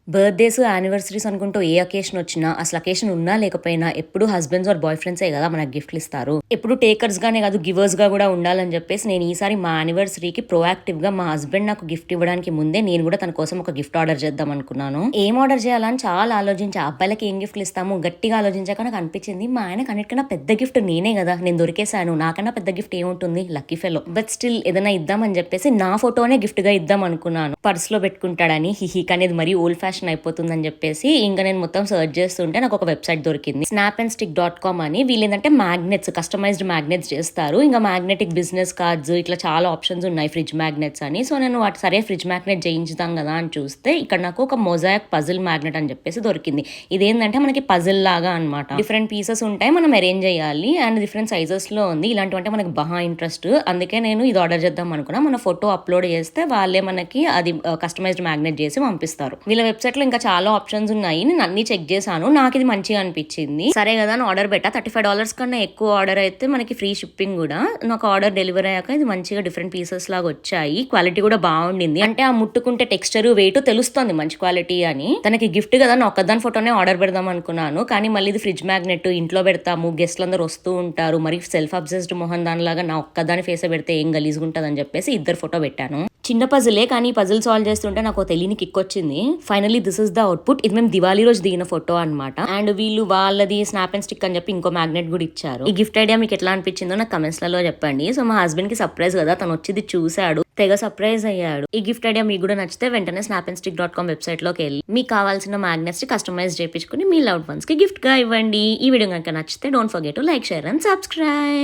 Birthdays, anniversaries అనుకుంటూ ఏ occasion వచ్చినా, అసలు అకేషన్ ఉన్నా లేకపోయినా ఎప్పుడు హస్బెండ్స్ ఆర్ బాయ్ ఫ్రెండ్సే కదా మనకు గిఫ్ట్‌లు ఇస్తారు. ఎప్పుడు టేకర్స్‌గానే కాదు గివర్స్‌గా కూడా ఉండాలని చెప్పేసి నేను ఈసారి మా యానివర్సరీకి ప్రొయాక్టివ్‌గా మా హస్బెండ్ నాకు గిఫ్ట్ ఇవ్వడానికి ముందే నేను కూడా తన కోసం ఒక గిఫ్ట్ ఆర్డర్ చేద్దాం అనుకున్నాను. ఏం ఆర్డర్ చేయాలని చాలా ఆలోచించా. అబ్బాయిలకి ఏం గిఫ్ట్‌లు ఇస్తాము గట్టిగా ఆలోచించాక నాకు అనిపించింది మా ఆయనకి అన్నిటికన్నా పెద్ద గిఫ్ట్ నేనే కదా! నేను దొరికేసాను. నాకన్నా పెద్ద గిఫ్ట్ ఏముంటుంది? Lucky fellow. బట్ స్టిల్ ఏదైనా ఇద్దామని చెప్పేసి నా ఫోటోనే గిఫ్ట్‌గా ఇద్దాం అనుకున్నాను. పర్స్‌లో పెట్టుకుంటాడని కానీ అది మరీ ఓల్డ్ ఫ్యాషన్ అయిపోతుందని చెప్పేసి ఇంకా నేను మొత్తం సర్చ్ చేస్తుంటే నాకు ఒక వెబ్సైట్ దొరికింది. snapandstick.com అని. వీళ్ళు ఏంటంటే మ్యాగ్నెట్స్, కస్టమైజ్డ్ మ్యాగ్నెట్స్ చేస్తారు. ఇంకా మ్యాగ్నెటిక్ బిజినెస్ కార్డ్స్ ఇట్లా చాలా ఆప్షన్స్ ఉన్నాయి. ఫ్రిడ్జ్ మ్యాగ్నెట్స్ అని. సో నేను వాటి సరే ఫ్రిడ్జ్ మ్యాగ్నెట్ చేయించుదాం కదా అని చూస్తే ఇక్కడ నాకు ఒక మొజాయిక్ పజిల్ మ్యాగ్నెట్ అని చెప్పేసి దొరికింది. ఇదేంటంటే మనకి పజిల్ లాగా అనమాట. డిఫరెంట్ పీసెస్ ఉంటాయి, మనం అరేంజ్ చేయాలి అండ్ డిఫరెంట్ సైజెస్ లో ఉంది. ఇలాంటివంటే మనకి బాగా ఇంట్రెస్ట్, అందుకే నేను ఇది ఆర్డర్ చేద్దాం అనుకున్నా. మన ఫోటో అప్లోడ్ చేస్తే వాళ్ళే మనకి అది కస్టమైజ్డ్ మ్యాగ్నెట్ చేసి పంపిస్తారు. వీళ్ళ వెబ్సైట్ లో ఇంకా చాలా ఆప్షన్స్ ఉన్నాయి. నేను అన్ని చెక్ చేశాను, నాకు ఇది మంచిగా అనిపించింది. సరే కదా అని ఆర్డర్ పెట్టా. $35 కన్నా ఎక్కువ ఆర్డర్ అయితే మనకి ఫ్రీ షిప్పింగ్ కూడా. నాకు ఆర్డర్ డెలివరీ అయ్యాక ఇది మంచిగా డిఫరెంట్ పీసెస్ లాగా వచ్చాయి. క్వాలిటీ కూడా బాగుండింది. అంటే ఆ ముట్టుకుంటే టెక్స్చర్ వెయిట్ తెలుస్తుంది మంచి క్వాలిటీ అని. తనకి గిఫ్ట్ కదా నా ఒక్కదాని ఫోటోనే ఆర్డర్ పెడదాం అనుకున్నాను, కానీ మళ్ళీ ఇది ఫ్రిడ్జ్ మ్యాగ్నెట్ ఇంట్లో పెడతాము, గెస్ట్లు అందరూ వస్తూ ఉంటారు, మరి సెల్ఫ్ అబ్సెస్డ్ మొహన్ దానిలాగా నా ఒక్కదాని ఫేస్ పెడితే ఏం గలీజ్గా ఉంటుంది అని చెప్పేసి ఇద్దరు ఫోటో పెట్టాను. చిన్న పజిలే కానీ పజిల్ సాల్వ్ చేస్తుంటే నాకు తెలియని కిక్ వచ్చింది. Finally this is the output. ఇది మేము దివాళీ రోజు దిగిన ఫోటో అనమాట. అండ్ వీళ్ళు వాళ్ళది స్నాప్ అండ్ స్టిక్ అని చెప్పి ఇంకో మ్యాగ్నెట్ కూడా ఇచ్చారు. ఈ గిఫ్ట్ ఐడియా మీకు ఎట్లా అనిపించిందో నాకు కమెంట్స్ లలో చెప్పండి. సో మా హస్బెండ్ కి సర్ప్రైజ్ కదా, తను వచ్చి చూసాడు, తెగ సర్ప్రైజ్ అయ్యాడు. ఈ గిఫ్ట్ ఐడియా మీకు కూడా నచ్చితే వెంటనే snapandstick.com వెబ్సైట్ లోకి వెళ్ళి మీకు కావాల్సిన మ్యాగ్నెట్స్ కస్టమైజ్ చేయించుకుని మీ లవ్డ్ వన్స్ కి గిఫ్ట్ గా ఇవ్వండి. ఈ వీడియో కనుక నచ్చితే don't forget to like, share and subscribe.